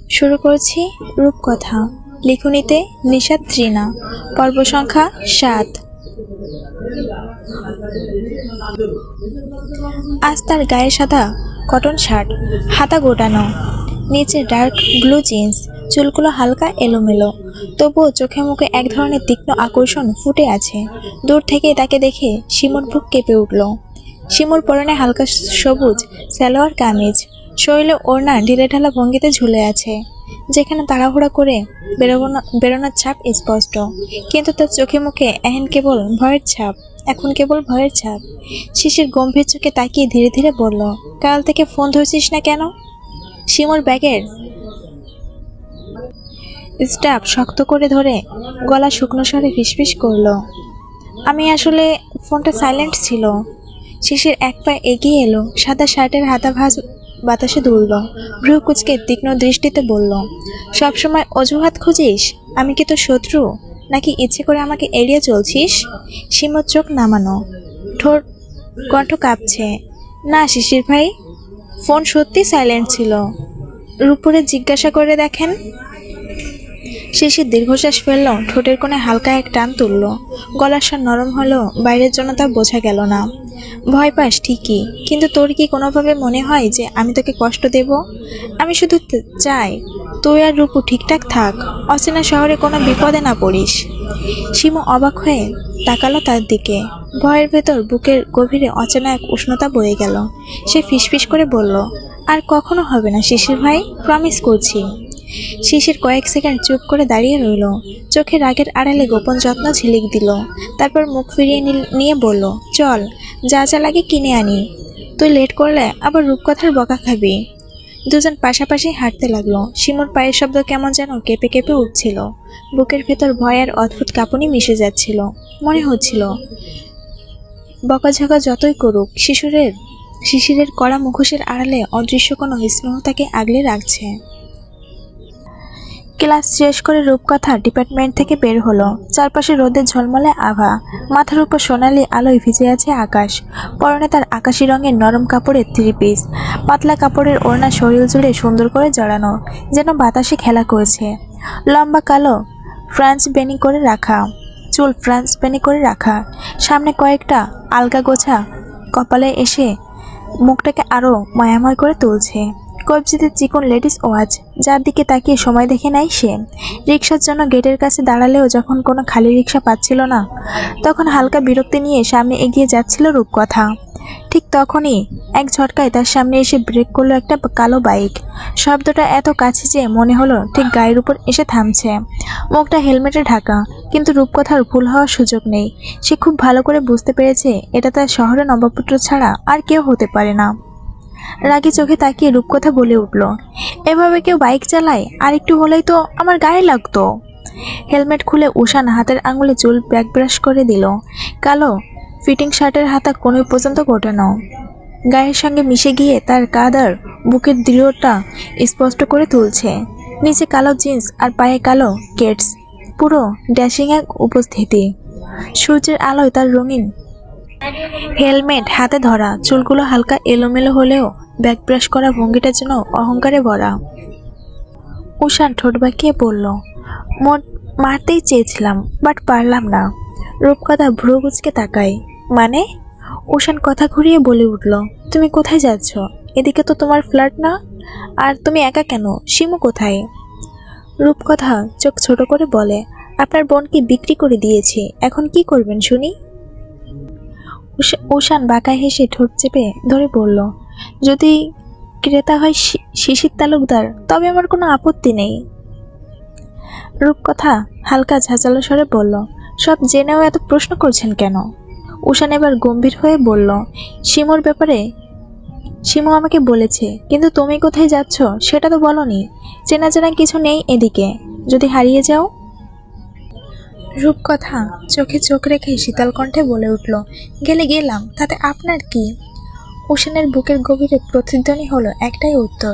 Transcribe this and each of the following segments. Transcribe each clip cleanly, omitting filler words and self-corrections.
শুরু করছি রূপকথা। লিখনীতে নিশাত ত্রিনা। পর্ব সংখ্যা ৭। আজ তার গায়ে সাদা কটন শার্ট, হাতা গোটানো, নিচে ডার্ক ব্লু জিন্স, চুলগুলো হালকা এলোমেলো, তবুও চোখে মুখে এক ধরনের তীক্ষ্ণ আকর্ষণ ফুটে আছে। দূর থেকে তাকে দেখে শিমুর বুক কেঁপে উঠল। শিমুর পরনে হালকা সবুজ সালোয়ার কামিজ, শরীরে ওড়না ঢিলেঢালা ভঙ্গিতে ঝুলে আছে, যেখানে তাড়াহুড়া করে বেরোনোর ছাপ স্পষ্ট, কিন্তু তার চোখে মুখে এখন কেবল ভয়ের ছাপ। শিশির গম্ভীর চোখে তাকিয়ে ধীরে ধীরে বলল, কাল থেকে ফোন ধরছিস না কেন? শিমুর ব্যাগের স্টাফ শক্ত করে ধরে গলা শুকনো স্বরে ফিসফিস করলো, আমি আসলে ফোনটা সাইলেন্ট ছিল। শিশির এক পা এগিয়ে এলো, সাদা শার্টের হাতা ভাঁজ বাতাসে দুলল, ভ্রু কুচকে তীক্ষ্ণ দৃষ্টিতে বলল, সবসময় অজুহাত খুঁজিস? আমি কি তোর শত্রু, নাকি ইচ্ছে করে আমাকে এড়িয়ে চলছিস? শিমুর চোখ নামানো, ঠোঁট কণ্ঠ কাঁপছে। না শিশির ভাই, ফোন সত্যি সাইলেন্ট ছিল। রূপুরে জিজ্ঞাসা করে দেখেন। শিশির দীর্ঘশ্বাস ফেলল, ঠোঁটের কোণে হালকা এক টান তুলল। গলার স্বর নরম হলেও বাইরের জন্য তা বোঝা গেল না। ভয় পাস ঠিকই, কিন্তু তোর কি কোনোভাবে মনে হয় যে আমি তোকে কষ্ট দেব? আমি শুধু চাই তুই আর রূপু ঠিকঠাক থাক, অচেনা শহরে কোনো বিপদে না পড়িস। শিমু অবাক হয়ে তাকালো তার দিকে। ভয়ের ভেতর বুকের গভীরে অচেনা এক উষ্ণতা বয়ে গেল। সে ফিসফিস করে বলল, আর কখনো হবে না শিশির ভাই, প্রমিস করছি। শিশির কয়েক সেকেন্ড চুপ করে দাঁড়িয়ে রইল, চোখে রাগের আড়ালে গোপন যত্ন ঝিলিক দিল। তারপর মুখ ফিরিয়ে নিয়ে বলল, চল, যা যা লাগে কিনে আনি। তুই লেট করলে আবার রূপকথার বকা খাবি। দুজন পাশাপাশি হাঁটতে লাগলো। শিমুর পায়ের শব্দ কেমন যেন কেঁপে কেঁপে উঠছিল। বুকের ভেতর ভয় আর অদ্ভুত কাঁপুনি মিশে যাচ্ছিল। মনে হচ্ছিল বকাঝকা যতই করুক, শিশিরের কড়া মুখোশের আড়ালে অদৃশ্য কোনো স্নেহ তাকে আগলে রাখছে। ক্লাস শেষ করে রূপকথা ডিপার্টমেন্ট থেকে বের হলো। চারপাশে রোদের ঝলমলে আভা, মাথার উপর সোনালি আলোয় ভিজে আছে আকাশ। পরনে তার আকাশি রঙের নরম কাপড়ের 3 পিস, পাতলা কাপড়ের ওড়না শরীর জুড়ে সুন্দর করে জড়ানো, যেন বাতাসে খেলা করছে। লম্বা কালো চুল ফ্রান্স বেনি করে রাখা, সামনে কয়েকটা আলগা গোছা কপালে এসে মুখটাকে আরো মায়াময় করে তুলছে। কবজিতে চিকন লেডিস ওয়াচ, যার দিকে তাকিয়ে সময় দেখে নেয় সে। রিক্সার জন্য গেটের কাছে দাঁড়ালেও যখন কোনো খালি রিক্সা পাচ্ছিল না, তখন হালকা বিরক্তি নিয়ে সামনে এগিয়ে যাচ্ছিল রূপকথা। ঠিক তখনই এক ঝটকায় তার সামনে এসে ব্রেক করলো একটা কালো বাইক। শব্দটা এত কাছে যে মনে হলো ঠিক গায়ের উপর এসে থামছে। মুখটা হেলমেটে ঢাকা, কিন্তু রূপকথার ভুল হওয়ার সুযোগ নেই। সে খুব ভালো করে বুঝতে পেরেছে এটা তার শহরে নবাবপুত্র ছাড়া আর কেউ হতে পারে না। রাগী চোখে তাকিয়ে রূপকথা বলে উঠল, এভাবে কেউ বাইক চালায়? আর একটু হলেই তো আমার গায়ে লাগতো। হেলমেট খুলে উষান হাতের আঙুলে চুল ব্যাক ব্রাশ করে দিল। কালো ফিটিং শার্টের হাতা কোণে পর্যন্ত গোটানো, গায়ের সঙ্গে মিশে গিয়ে তার কাঁধ আর বুকের দৃঢ়তা স্পষ্ট করে তুলছে। নিচে কালো জিন্স আর পায়ে কালো কেটস, পুরো ড্যাশিং এক উপস্থিতি। সূর্যের আলোয় তার রঙিন হেলমেট হাতে ধরা, চুলগুলো হালকা এলোমেলো হলেও ব্যাক ব্রাশ করা ভঙ্গিটার জন্য অহংকারে ভরা। উষান ঠোঁট বাঁকিয়ে বলল, মারতেই চেয়েছিলাম, বাট পারলাম না। রূপকথা ভ্রু কুঁচকে তাকায়, মানে? উষান কথা ঘুরিয়ে বলে উঠল, তুমি কোথায় যাচ্ছ? এদিকে তো তোমার ফ্ল্যাট না। আর তুমি একা কেন? শিমু কোথায়? রূপকথা চোখ ছোট করে বলে, আপনার বোনকে বিক্রি করে দিয়েছি, এখন কি করবেন শুনি? উষান বাঁকায় হেসে ঠোঁট চেপে ধরে বলল, যদি ক্রেতা হয় শিশির তালুকদার, তবে আমার কোনো আপত্তি নেই। রূপকথা হালকা ঝাঁঝালো স্বরে বলল, সব জেনেও এত প্রশ্ন করছেন কেন? উষান এবার গম্ভীর হয়ে বলল, শিমুর ব্যাপারে শিমু আমাকে বলেছে, কিন্তু তুমি কোথায় যাচ্ছ সেটা তো বলনি। চেনা চেনা কিছু নেই এদিকে, যদি হারিয়ে যাও? রূপকথা চোখে চোখ রেখে শীতল কণ্ঠে বলে উঠল, গেলাম, তাতে আপনার কি? উষানের বুকের গভীরে প্রতিধ্বনি হলো একটাই উত্তর,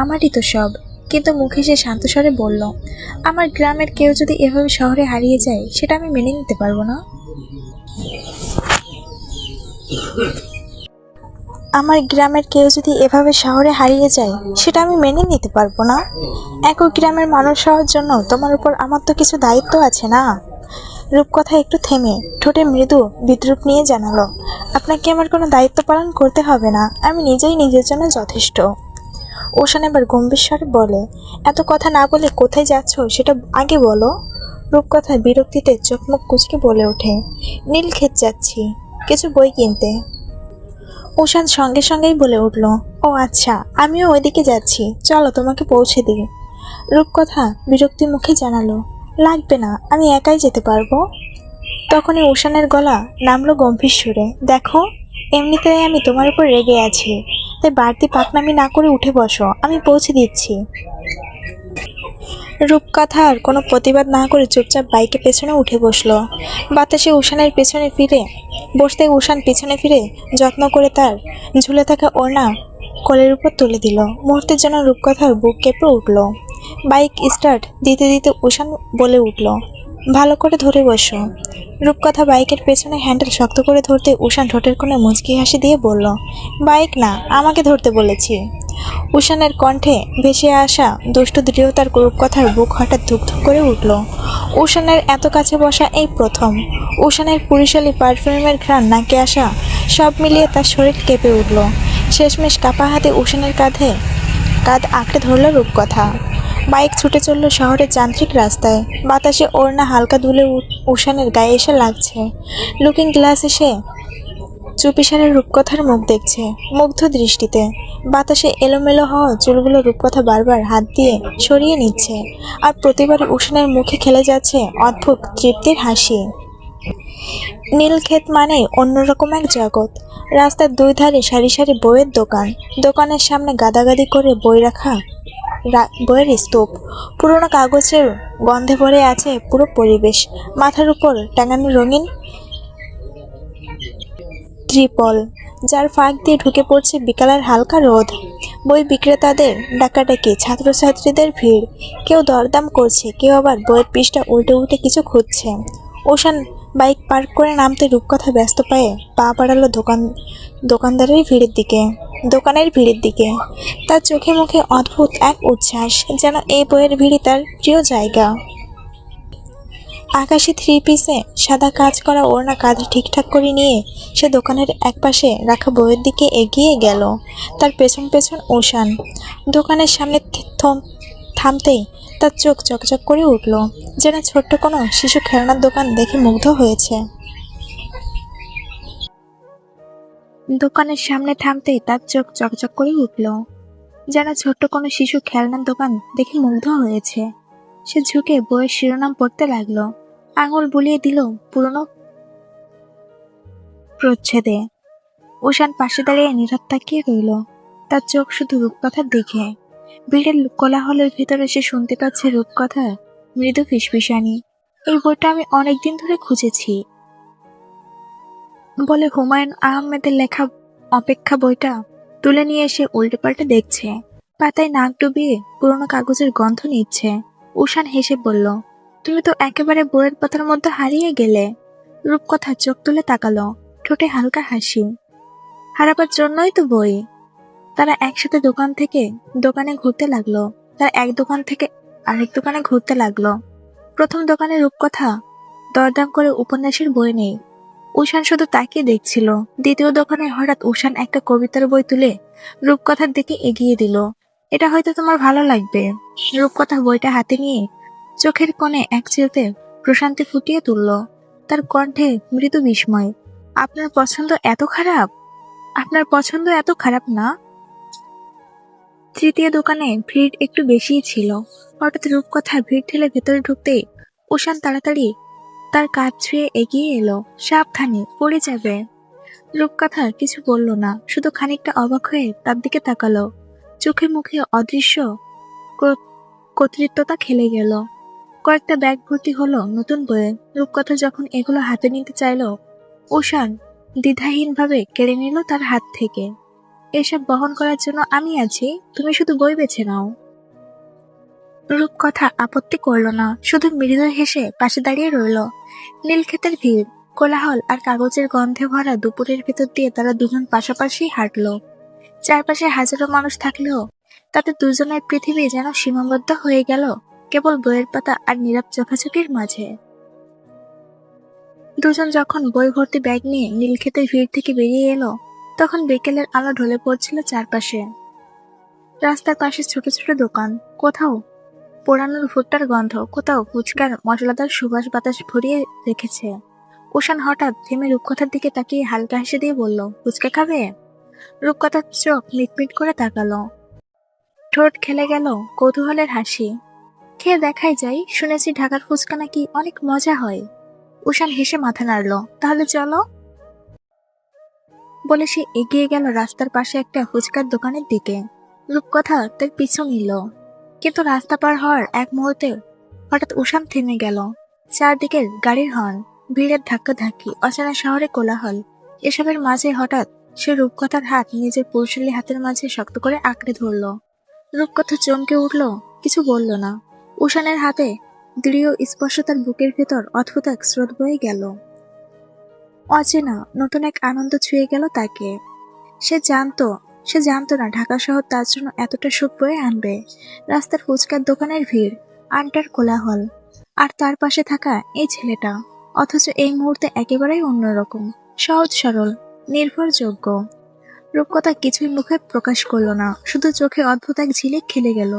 আমারই তো সব। কিন্তু মুখে সে শান্ত স্বরে বলল, আমার গ্রামের কেউ যদি এভাবে শহরে হারিয়ে যায়, সেটা আমি মেনে নিতে পারবো না। আমার গ্রামের কেউ যদি এভাবে শহরে হারিয়ে যায় সেটা আমি মেনে নিতে পারবো না। একই গ্রামের মানুষ হওয়ার জন্য তোমার উপর আমার তো কিছু দায়িত্ব আছে না। রূপকথা একটু থেমে ঠোঁটে মৃদু বিদ্রুপ নিয়ে জানালো, আপনাকে আমার কোনো দায়িত্ব পালন করতে হবে না, আমি নিজেই নিজের জন্য যথেষ্ট। ওশান এবার গম্ভীর স্বরে বলে, এত কথা না বলে কোথায় যাচ্ছ সেটা আগে বলো। রূপকথা বিরক্তিতে চোখ মুখ কুঁচকে বলে ওঠে, নীলক্ষেত যাচ্ছি, কিছু বই কিনতে। ওশান সঙ্গে সঙ্গেই বলে উঠল, ও আচ্ছা, আমিও ওইদিকে যাচ্ছি, চলো তোমাকে পৌঁছে দিই। রূপকথা বিরক্তি মুখে জানালো, লাগবে না, আমি একাই যেতে পারবো। তখনই ওশানের গলা নামলো গম্ভীর সুরে, দেখো, এমনিতেই আমি তোমার উপর রেগে আছি, তাই বাড়তি পাকনামি না করে উঠে বসো, আমি পৌঁছে দিচ্ছি। রূপকথার কোনো প্রতিবাদ না করে চুপচাপ বাইকে পেছনে উঠে বসলো। বাতাসে উষানের পেছনে ফিরে বসতে উষান পেছনে ফিরে যত্ন করে তার ঝুলে থাকা ওড়না কোলের উপর তুলে দিল। মুহূর্তের জন্য রূপকথার বুক কেঁপে উঠল। বাইক স্টার্ট দিতে দিতে উষান বলে উঠল, ভালো করে ধরে বসো। রূপকথা বাইকের পেছনে হ্যান্ডেল শক্ত করে ধরতে উষান ঠোঁটের কোণে মুচকি হাসি দিয়ে বলল, বাইক না, আমাকে ধরতে বলেছি। উষানের কণ্ঠে ভেসে আসা দুষ্ট দৃঢ়তার রূপকথার বুক হঠাৎ ধুকধুক করে উঠল। উষানের এত কাছে বসা এই প্রথম। উষানের পুরুষালী পারফিউমের ঘ্রাণ নাকে আসা, সব মিলিয়ে তার শরীর কেঁপে উঠল। শেষমেশ কাপা হাতে উষানের কাঁধ আঁকড়ে ধরল রূপকথা। বাইক ছুটে চলল শহরের যান্ত্রিক রাস্তায়। বাতাসে ওড়না হালকা দুলে উষানের গায়ে এসে লাগছে। লুকিং গ্লাস এসে চুপিসারে রূপকথার মুখ দেখছে মুগ্ধ দৃষ্টিতে। বাতাসে এলোমেলো হওয়া চুলগুলো রূপকথা বারবার হাত দিয়ে সরিয়ে নিচ্ছে, আর প্রতিবারই উষানের মুখে খেলে যাচ্ছে অদ্ভুত তৃপ্তির হাসি। নীলক্ষেত মানেই অন্যরকম এক জগৎ। রাস্তার দুই ধারে সারি সারি বইয়ের দোকান, দোকানের সামনে গাদাগাদি করে বই রাখা, বইয়ের স্তূপ, পুরোনো কাগজের গন্ধে ভরে আছে পুরো পরিবেশ। মাথার উপর টাঙানো রঙিন ত্রিপল, যার ফাঁক দিয়ে ঢুকে পড়ছে বিকালের হালকা রোদ। বই বিক্রেতাদের ডাকাডাকি, ছাত্রছাত্রীদের ভিড়, কেউ দরদাম করছে, কেউ আবার বইয়ের পৃষ্ঠা উল্টে উল্টে কিছু খুঁজছে। ওশান বাইক পার্ক করে নামতে রূপকথা ব্যস্ত পায়ে পা বাড়ালো দোকানের ভিড়ের দিকে। তার চোখে মুখে অদ্ভুত এক উচ্ছ্বাস, যেন এই বইয়ের ভিড়ই তার প্রিয় জায়গা। আকাশি থ্রি পিসে সাদা কাজ করা ওড়না কাঁধে ঠিকঠাক করে নিয়ে সে দোকানের একপাশে রাখা বইয়ের দিকে এগিয়ে গেল। তার পেছন পেছন ওশান। দোকানের সামনে থামতেই তার চোখ চকচক করে উঠল, যেন ছোট্ট কোনো শিশু খেলনার দোকান দেখে মুগ্ধ হয়েছে। দোকানের সামনে থামতেই তার চোখ চকচক করে উঠল, যেন ছোট্ট কোনো শিশু খেলনার দোকান দেখে মুগ্ধ হয়েছে। সে ঝুঁকে বইয়ের শিরোনাম পড়তে লাগলো, আঙুল বুলিয়ে দিল পুরনো প্রচ্ছেদে। ওশান পাশে দাঁড়িয়ে নীরব তাকিয়ে রইল, তার চোখ শুধু রূপকথার দিকে। ভিড়ের কোলাহলের ভিতরে সে শুনতে পাচ্ছে রূপকথা মৃদু ফিসফিসানি, এই বইটা আমি অনেকদিন ধরে খুঁজেছি বলে হুমায়ুন আহমেদের লেখা। অপেক্ষা বইটা তুলে নিয়ে এসে উল্টে পাল্টে দেখছে, পাতায় নাক ডুবিয়ে পুরোনো কাগজের গন্ধ নিচ্ছে। উষান হেসে বলল, তুমি তো একেবারে বইয়ের পাতার মধ্যে হারিয়ে গেলে। রূপকথা চোখ তুলে তাকালো, ঠোঁটে হালকা হাসি। হারাবার জন্যই তো বই। তারা একসাথে দোকানে ঘুরতে লাগলো। তারা এক দোকান থেকে আরেক দোকানে ঘুরতে লাগলো। প্রথম দোকানে রূপকথা দরদাম করে উপন্যাসের বই নেই, উষান শুধু তাকিয়ে দেখছিল। দ্বিতীয় দোকানে হঠাৎ উষান একটা কবিতার বই তুলে রূপকথার দিকে এগিয়ে দিল, এটা হয়তো তোমার ভালো লাগবে। রূপকথা বইটা হাতে নিয়ে চোখের কোণে এক চিলতে প্রশান্তি ফুটিয়ে তুলল, তার কণ্ঠে মৃদু বিস্ময়। আপনার পছন্দ এত খারাপ না? তৃতীয় দোকানে ভিড় একটু বেশিই ছিল। হঠাৎ রূপকথা ভিড় ঠেলে ভেতরে ঢুকতেই উষান তাড়াতাড়ি তার কাজ ছুঁয়ে এগিয়ে এলো, সাবধানে পড়ে যাবে। রূপকথা কিছু বলল না, শুধু খানিকটা অবাক হয়ে তার দিকে তাকালো। চোখে মুখে অদৃশ্য কর্তৃত্বতা খেলে গেল। কয়েকটা ব্যাগ ভর্তি হলো নতুন বইয়ে। রূপকথা যখন এগুলো হাতে নিতে চাইল, উষান দ্বিধাহীনভাবে কেড়ে নিল তার হাত থেকে। এসব বহন করার জন্য আমি আছি, তুমি শুধু বই বেছে নাও। রূপকথা আপত্তি করল না, শুধু মৃদু হেসে পাশে দাঁড়িয়ে রইল। নীলক্ষেতের ভিড়, কোলাহল আর কাগজের গন্ধে ভরা দুপুরের ভেতর দিয়ে তারা দুজন পাশাপাশি হাঁটল। চারপাশে হাজারো মানুষ থাকলেও তাতে দুজনের পৃথিবী যেন সীমাবদ্ধ হয়ে গেল কেবল বইয়ের পাতা আর নীরব চোখাচোখির মাঝে। দুজন যখন বই ভর্তি ব্যাগ নিয়ে নীলক্ষেতের ভিড় থেকে বেরিয়ে এলো, তখন বিকেলের আলো ঢলে পড়ছিল চারপাশে। রাস্তার পাশে ছোট ছোট দোকান, কোথাও পোড়ানোর ভুট্টার গন্ধ, কোথাও ফুচকার মশলাদার সুবাস বাতাস ভরিয়ে রেখেছে। উষান হঠাৎ থেমে রূপকথার দিকে তাকিয়ে হালকা হেসে দিয়ে বলল, ফুচকা খাবে? রূপকথার চোখ মিটমিট করে তাকালো, ঠোঁট খেলে গেল কৌতূহলের হাসি। খেয়ে দেখাই যায়, শুনেছি ঢাকার ফুচকা নাকি অনেক মজা হয়। উষান হেসে মাথা নাড়ল, তাহলে চলো বলে সে এগিয়ে গেল রাস্তার পাশে একটা ফুচকার দোকানের দিকে। রূপকথা তার পিছু নিল, কিন্তু রাস্তা পার হওয়ার এক মুহূর্তে হঠাৎ উষান থেমে গেল। চারদিকের গাড়ির হর্ন, ভিড়ের ধাক্কাধাক্কি, অচেনা শহরে কোলাহল, এসবের মাঝে হঠাৎ সে রূপকথার হাত নিজের পুরুষালী হাতের মাঝে শক্ত করে আঁকড়ে ধরল। রূপকথা চমকে উঠল, কিছু বলল না। উষানের হাতে দৃঢ় স্পর্শ তার বুকের ভেতর অদ্ভুত এক স্রোত বয়ে গেল। অচেনা নতুন এক আনন্দ ছুঁয়ে গেল তাকে। সে জানতো না ঢাকা শহর তার জন্য এতটা সুখ বয়ে আনবে। রাস্তার ফুচকার দোকানের ভিড়, আড্ডার কোলাহল, আর তার পাশে থাকা এই ছেলেটা, অথচ এই মুহূর্তে একেবারেই অন্যরকম, সহজ সরল, নির্ভরযোগ্য। রূপকথা কিছুই মুখে প্রকাশ করল না, শুধু চোখে অদ্ভুত এক ঝিলিক খেলে গেল,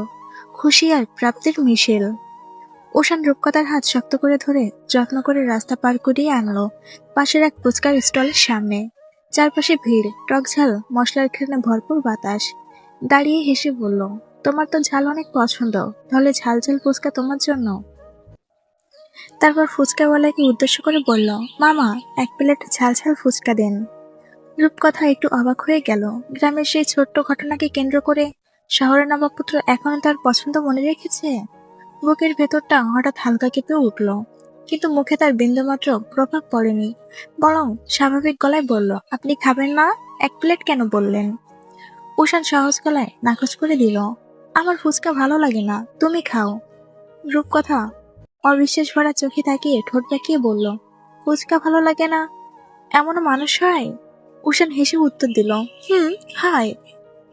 খুশি আর প্রাপ্তির মিশেল। উষান রূপকথার হাত শক্ত করে ধরে যত্ন করে রাস্তা পার করিয়ে আনলো পাশের এক ফুচকার স্টলের সামনে। চারপাশে ভিড়, টকঝাল মশলার ঘ্রাণে ভরপুর বাতাস। দাঁড়িয়ে হেসে বলল, তোমার তো ঝাল অনেক পছন্দ, তাহলে ঝাল ঝাল ফুচকা তোমার জন্য। তারপর ফুচকাওয়ালাকে উদ্দেশ্য করে বলল, মামা, এক প্লেট ঝাল ঝাল ফুচকা দেন। রূপকথা একটু অবাক হয়ে গেল। গ্রামের সেই ছোট্ট ঘটনাকে কেন্দ্র করে শহরের নবাবপুত্র এখনো তার পছন্দ মনে রেখেছে। বুকের ভেতরটা হঠাৎ হালকা কেঁপে উঠল, কিন্তু মুখে তার বিন্দুমাত্র প্রভাব পড়েনি। বরং স্বাভাবিক গলায় বলল, আপনি খাবেন না? এক প্লেট কেন বললেন? উষান সহজ গলায় নাকচ করে দিল, আমার ফুচকা ভালো লাগে না, তুমি খাও। রূপকথা অবিশ্বাস ভরা চোখে তাকিয়ে ঠোঁট বাঁকিয়ে বলল, ফুচকা ভালো লাগে না? এমনও মানুষ হয়? উষান হেসে উত্তর দিল, হায়,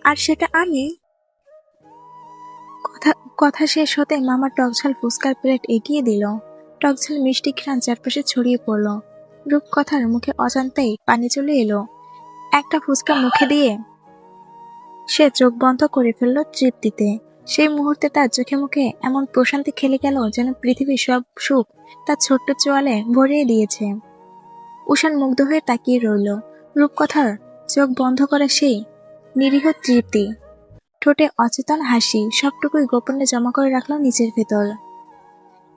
আর সেটা আমি। কথা কথা শেষ হতে মামা টকঝাল ফুচকার প্লেট এগিয়ে দিল। টকঝাল মিষ্টি ঘ্রাণ চারপাশে ছড়িয়ে পড়ল। রূপকথার মুখে অজান্তেই পানি চলে এলো। একটা ফুচকা মুখে দিয়ে সে চোখ বন্ধ করে ফেলল তৃপ্তিতে। সেই মুহূর্তে তার চোখে মুখে এমন প্রশান্তি খেলে গেল, যেন পৃথিবীর সব সুখ তার ছোট্ট চোয়ালে ভরিয়ে দিয়েছে। উষান মুগ্ধ হয়ে তাকিয়ে রইল। রূপকথার চোখ বন্ধ করা সেই নিরীহ তৃপ্তি, ঠোঁটে অচেতন হাসি, সবটুকুই গোপনে জমা করে রাখলো নিজের ভেতর।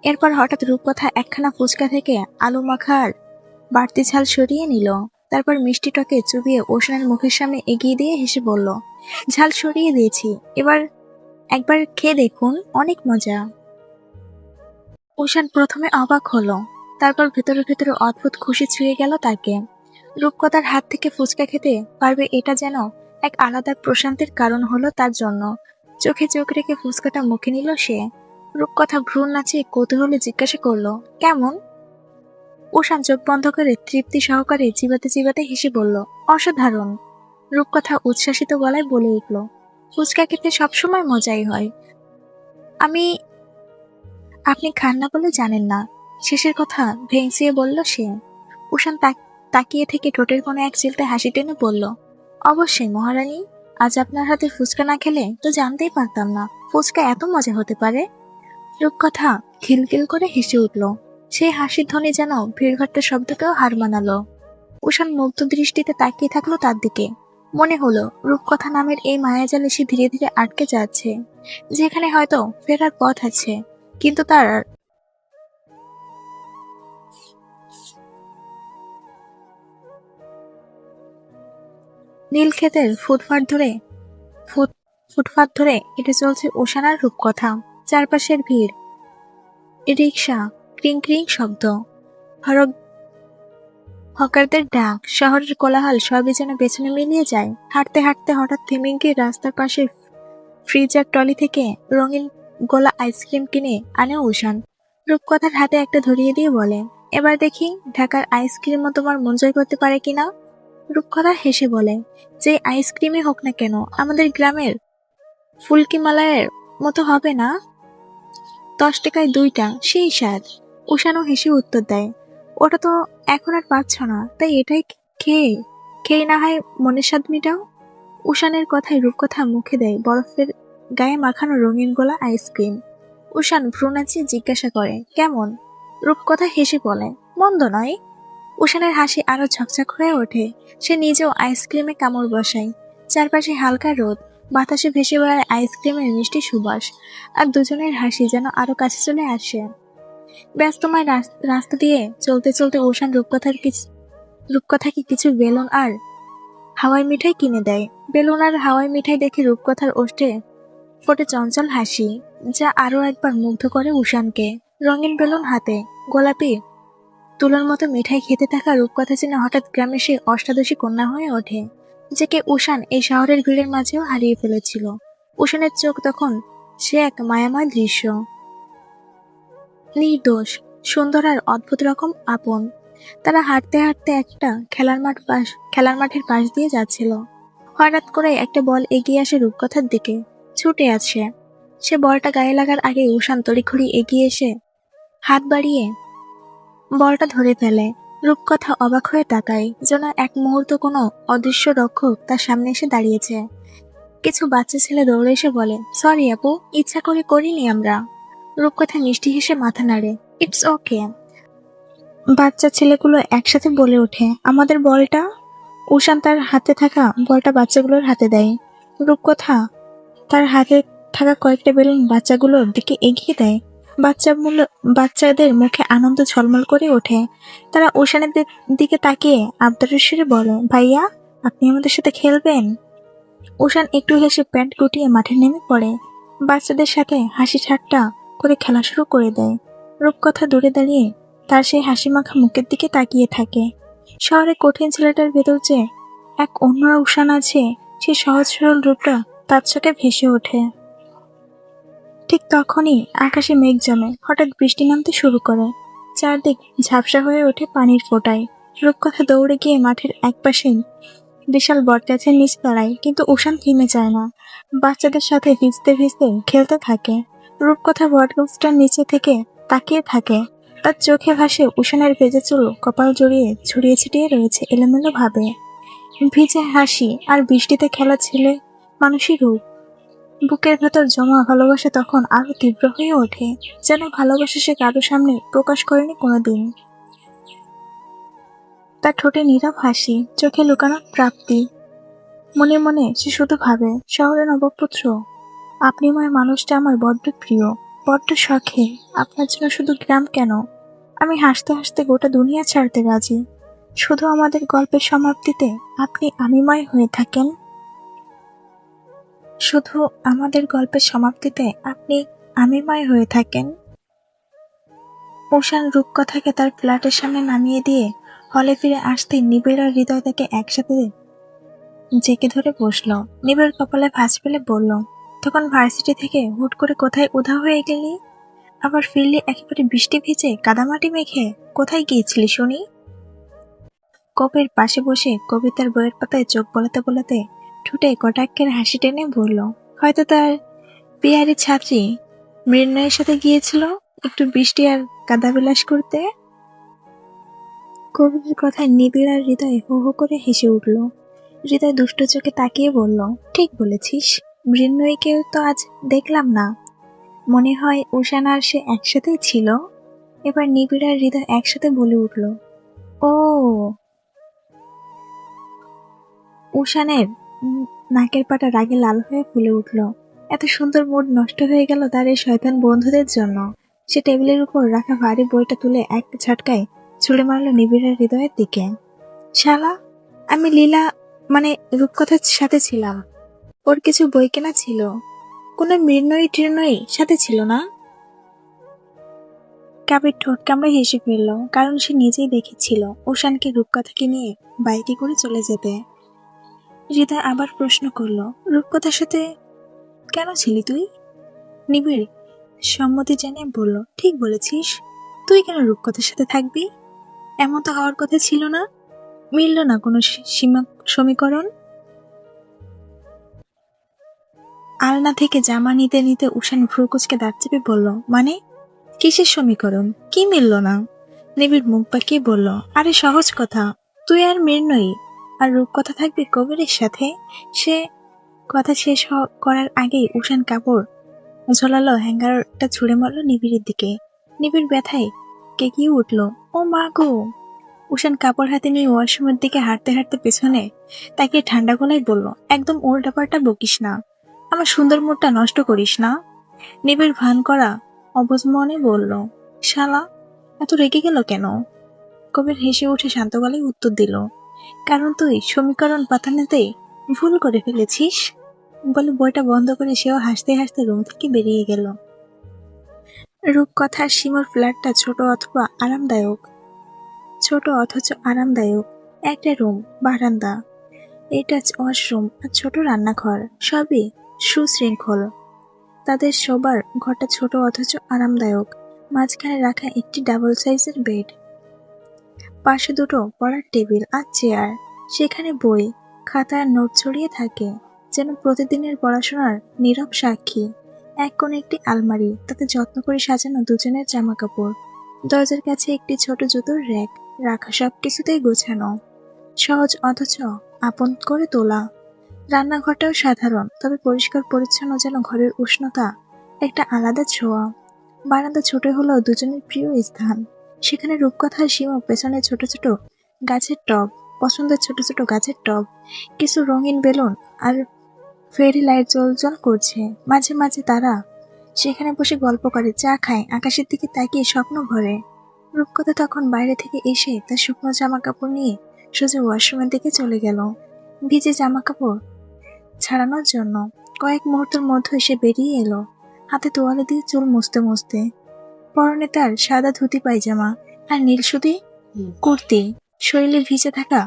এরপর হঠাৎ রূপকথা একখানা ফুচকা থেকে আলু মাখার বাড়তি ঝাল সরিয়ে নিল। তারপর মিষ্টি টকে চুবিয়ে উষানের মুখের সামনে এগিয়ে দিয়ে হেসে বলল, ঝাল সরিয়ে দিয়েছি, এবার একবার খেয়ে দেখুন, অনেক মজা। উষান প্রথমে অবাক হলো, তারপর ভেতরে ভেতরে অদ্ভুত খুশি ছুঁয়ে গেল তাকে। রূপকথার হাত থেকে ফুচকা খেতে পারবে, এটা যেন এক আলাদা প্রশান্তির কারণ হলো তার জন্য। চোখে চোখ রেখে ফুচকাটা মুখে নিল সে। রূপকথা ভ্রূ নাচিয়ে কৌতূহলে জিজ্ঞাসা করলো, কেমন? উষান চোখ বন্ধ করে তৃপ্তি সহকারে চিবাতে চিবাতে হেসে বলল, অসাধারণ। রূপকথা উচ্ছ্বাসিত গলায় বলে উঠল, ফুচকা খেতে সবসময় মজাই হয়। আমি আপনি খান না বলে জানেন না, শেষের কথা ভেঙচিয়ে বলল সে। উষান তাকিয়ে থেকে ঠোঁটের কোনো এক চিলতে হাসি টেনে বলল, অবশ্যই মহারানী, আজ আপনার হাতে ফুচকা না খেলে তো জানতেই পারতাম না ফুচকা এত মজা হতে পারে। রূপকথা খিলখিল করে হেসে উঠল। সেই হাসির ধ্বনি যেন ভিড়ভাট্টা শব্দকেও হার মানালো। উষান মুগ্ধ দৃষ্টিতে তাকিয়ে থাকলো তার দিকে। মনে হলো রূপকথা নামের এই মায়াজালে সে ধীরে ধীরে আটকে যাচ্ছে, যেখানে হয়তো ফেরার পথ আছে, কিন্তু তার নীলক্ষেতের ফুটপাত ধরে হেঁটে চলছে উষান আর রূপকথা। চারপাশের ভিড়, রিক্সা, ক্রিং ক্রিং শব্দ, হরক হকারদের ডাক, শহরের কোলাহল সবই যেন পেছনে মিলিয়ে যায়। হাঁটতে হাঁটতে হঠাৎ থেমে গিয়ে রাস্তার পাশে ফ্রিজার টলি থেকে রঙিন গোলা আইসক্রিম কিনে আনে উষান। রূপকথার হাতে একটা ধরিয়ে দিয়ে বলে, এবার দেখি ঢাকার আইসক্রিমও তোমার মন জয় করতে পারে কিনা। রূপকথা হেসে বলে, যে আইসক্রিমই হোক না কেন আমাদের গ্রামের ফুলকি মালায়ের মতো হবে না? 10 টাকায় 2টা, সেই স্বাদ। উষানও হেসে উত্তর দেয়, ওটা তো এখন আর পাচ্ছ না, তাই এটাই খেয়ে খেয়ে না হয় মনের স্বাদ মিটাও। উষানের কথায় রূপকথা মুখে দেয় বরফের গায়ে মাখানো রঙিন গোলা আইসক্রিম। উষান ভ্রু নাচিয়ে জিজ্ঞাসা করে, কেমন? রূপকথা হেসে বলে, মন্দ নয়। উষানের হাসি আরো ঝকঝক হয়ে ওঠে। সে নিজেও আইসক্রিমে কামড় বসায়। চারপাশে হালকা রোদ, বাতাসে ভেসে বেড়ায় আইসক্রিমের মিষ্টি সুবাস, আর দুজনের হাসি যেন আরো কাছে চলে আসে। ব্যস্তময় রাস্তা দিয়ে চলতে চলতে উষান রূপকথাকে কিছু বেলুন আর হাওয়াই মিঠাই কিনে দেয়। বেলুন আর হাওয়াই মিঠাই দেখে রূপকথার ওষ্ঠে ফোটে চঞ্চল হাসি, যা আরো একবার মুগ্ধ করে উষানকে। রঙিন বেলুন হাতে, গোলাপি তুলোর মতো মিঠাই খেতে থাকা রূপকথা যেন হঠাৎ গ্রামে সে অষ্টাদশী কন্যা হয়ে ওঠে, যাকে উষান এই শহরের ভিড়ের মাঝেও হারিয়ে ফেলেছিল। উষানের চোখ তখন সে এক মায়াময় দৃশ্য, নির্দোষ, সুন্দর আর অদ্ভুত রকম আপন। তারা হাঁটতে হাঁটতে একটা খেলার মাঠের পাশ দিয়ে যাচ্ছিল। হঠাৎ করে একটা বল এগিয়ে আসে রূপকথার দিকে, ছুটে আসে। সে বলটা গায়ে লাগার আগে উষান তড়িঘড়ি এগিয়ে এসে হাত বাড়িয়ে বলটা ধরে ফেলে। রূপকথা অবাক হয়ে তাকায়, যেন এক মুহূর্ত কোনো অদৃশ্য রক্ষক তার সামনে এসে দাঁড়িয়েছে। কিছু বাচ্চা ছেলে দৌড়ে এসে বলে, সরি আপু, ইচ্ছা করে করিনি আমরা। রূপকথা মিষ্টি হেসে মাথা নাড়ে, ইটস ওকে। বাচ্চা ছেলেগুলো একসাথে বলে ওঠে, আমাদের বলটা। উষান তার হাতে থাকা বলটা বাচ্চাগুলোর হাতে দেয়। রূপকথা তার হাতে থাকা কয়েকটা বেলুন বাচ্চাগুলোর দিকে এগিয়ে দেয়। বাচ্চাদের মুখে আনন্দ ঝলমল করে ওঠে। তারা উষানের দিকে তাকিয়ে আবদারের সুরে বলে, ভাইয়া, আপনি আমাদের সাথে খেলবেন? উষান একটু হেসে প্যান্ট গুটিয়ে মাঠে নেমে পড়ে। বাচ্চাদের সাথে হাসি ঠাট্টা করে খেলা শুরু করে দেয়। রূপকথা দূরে দাঁড়িয়ে তার সেই হাসি মাখা মুখের দিকে তাকিয়ে থাকে। শহরে কঠিন ছেলেটার ভেতর যে এক অন্য উষান আছে, সে সহজ সরল রূপটা তার চোখে ভেসে ওঠে। ঠিক তখনই আকাশে মেঘ জমে, হঠাৎ বৃষ্টি নামতে শুরু করে। চারদিক ঝাপসা হয়ে ওঠে পানির ফোঁটায়। রূপকথা দৌড়ে গিয়ে মাঠের একপাশে বিশাল বটগাছের নিচ দাঁড়ায়, কিন্তু উষান থেমে যায় না। বাচ্চাদের সাথে ভিজতে ভিজতে খেলতে থাকে। রূপকথা বটগাছটার নিচে থেকে তাকিয়ে থাকে। তার চোখে ভাসে উষানের ভেজা চুল কপাল জড়িয়ে ছড়িয়ে ছিটিয়ে রয়েছে এলোমেলো ভাবে। ভিজে হাসি আর বৃষ্টিতে খেলা ছেলে মানুষের রূপ। বুকের ভেতর জমা ভালোবাসা তখন আরো তীব্র হয়ে ওঠে, যেন ভালোবাসা সে কারো সামনে প্রকাশ করেনি কোনোদিন। তার ঠোঁটে নীরব হাসি, চোখে লুকানো প্রাপ্তি। মনে মনে সে শুধু ভাবে, শহরের নবপুত্র, আপনি ময় মানুষটা আমার বড্ড প্রিয়, বড্ড শখে। আপনার জন্য শুধু গ্রাম কেন, আমি হাসতে হাসতে গোটা দুনিয়া ছাড়তে রাজি। শুধু আমাদের গল্পের সমাপ্তিতে আপনি আমিময় হয়ে থাকেন। শুধু আমাদের গল্পের সমাপ্তিতে আপনি আমিময় হয়ে থাকেন। উষান রূপকথাকে তার ফ্ল্যাটের সামনে নামিয়ে দিয়ে হলে ফিরে আসতে নিবিড় আর হৃদয় তাকে একসাথে জেকে ধরে বসলো। নিবিড় কপালে ভাঁজ ফেলে বলল, তখন ভার্সিটি থেকে হুট করে কোথায় উধাও হয়ে গেলি? আবার ফিরলি একেবারে বৃষ্টি ভিজে কাদামাটি মেখে। কোথায় গিয়েছিলি শুনি? কপের পাশে বসে কবিতার বইয়ের পাতায় চোখ বোলাতে বোলাতে ঠোঁটে কটাক্ষের হাসি টেনে বলল, হয়তো তার পিয়ারি ছাত্রী মৃন্ময়ের সাথে গিয়েছিল একটু বৃষ্টি আর কাদা বিলাস করতে। কবির কথায় নিবিড় আর হৃদয় হো হো করে হেসে উঠল। হৃদয় দুষ্ট চোখে তাকিয়ে বলল, ঠিক বলেছিস, মৃন্ময়ীকেও তো আজ দেখলাম না। মনে হয় উষান আর সে একসাথেই ছিল। এবার নিবিড় আর হৃদয় একসাথে বলে উঠল, ও। উষানের নাকের পাটা রাগে লাল হয়ে ফুলে উঠল। এত সুন্দর মুড নষ্ট হয়ে গেল তার এই শয়তান বন্ধুদের জন্য। সে টেবিলের উপর রাখা ভারী বইটা তুলে এক ঝটকায় ছুঁড়ে মারল নিবিড়ের হৃদয়ের দিকে। শালা, আমি লীলা মানে রূপকথার সাথে ছিলাম, ওর কিছু বই কেনা ছিল, কোনো মৃন্ময়ী টির্ণয়ী সাথে ছিল না। কাবির ঠোঁট কামড়ে হেসে ফেলল, কারণ সে নিজেই দেখেছিল উষানকে রূপকথাকে নিয়ে বাইকে করে চলে যেতে। হৃদয় আবার প্রশ্ন করল, রূপকথার সাথে কেন ছিলি তুই? নিবিড় সম্মতি জানিয়ে বলল, ঠিক বলেছিস, তুই কেন রূপকথার সাথে থাকবি? এমন তো হওয়ার কথা ছিল না। মিলল না কোনো সমীকরণ। আলনা থেকে জামা নিতে নিতে উষান ভ্রুকুচকে দাঁত চেপে বলল, মানে কিসের সমীকরণ? কি মিলল না? নিবিড় মুখ বাঁকিয়ে বলল, আরে সহজ কথা, তুই আর মৃন্ময়ী, আর রূপকথা থাকবে কবিরের সাথে। সে কথা শেষ করার আগেই উষান কাপড় ঝোলালো হ্যাঙ্গারটা ছুঁড়ে মারল নিবিড়ের দিকে। নিবিড় ব্যথায় কেকিয়ে উঠল, ও মা গো! উষান কাপড় হাতে নিয়ে ওয়াশরুমের দিকে হাঁটতে হাঁটতে পেছনে তাকে ঠান্ডা গলায় বলল, একদম উল্টাপাল্টা বকিস না, আমার সুন্দর মুডটা নষ্ট করিস না। নিবিড় ভান করা অবুঝ মনে বলল, শালা এত রেগে গেল কেন? কবির হেসে উঠে শান্ত গলায় উত্তর দিল, কারণ তুই সমীকরণ পাতানোতে ভুল করে ফেলেছিস। বলে বইটা বন্ধ করে সেও হাসতে হাসতে রুম থেকে বেরিয়ে গেল। রূপকথার শিমুর ফ্ল্যাটটা ছোট অথচ আরামদায়ক। একটা রুম, বারান্দা, অ্যাটাচ ওয়াশরুম আর ছোট রান্নাঘর, সবই সুশৃঙ্খল। তাদের সবার ঘরটা ছোট অথচ আরামদায়ক। মাঝখানে রাখা একটি ডাবল সাইজের বেড, পাশে দুটো পড়ার টেবিল আর চেয়ার, সেখানে বই, খাতা আর নোট ছড়িয়ে থাকে, যেন প্রতিদিনের পড়াশোনার নীরব সাক্ষী। এক কোণে একটি আলমারি, তাতে যত্ন করে সাজানো দুজনের জামা কাপড়। দরজার কাছে একটি ছোট জুতোর র্যাক, রাখা সবকিছুতেই গোছানো, সহজ অথচ আপন করে তোলা। রান্নাঘরটাও সাধারণ, তবে পরিষ্কার পরিচ্ছন্ন, যেন ঘরের উষ্ণতা একটা আলাদা ছোঁয়া। বারান্দা ছোট হলেও দুজনের প্রিয় স্থান। সেখানে রূপকথার সীমা পেছনে ছোট ছোট গাছের টব, পছন্দের ছোট ছোট গাছের টব, কিছু রঙিন বেলুন আর ফেরি লাইট জ্বলজ্বল করছে। মাঝে মাঝে তারা সেখানে বসে গল্প করে, চা খায়, আকাশের দিকে তাকিয়ে স্বপ্ন ভরে। রূপকথা তখন বাইরে থেকে এসে তার শুকনো জামা কাপড় নিয়ে সোজা ওয়াশরুমের দিকে চলে গেল ভিজে জামা কাপড় ছাড়ানোর জন্য। কয়েক মুহূর্তের মধ্যে সে বেরিয়ে এলো, হাতে তোয়ালে দিয়ে চুল মুছতে মুছতে। পরনে তার সাদা ধুতি পায়জামা আর নীল সুতি কুর্তি, শরীরে ভিজে থাকা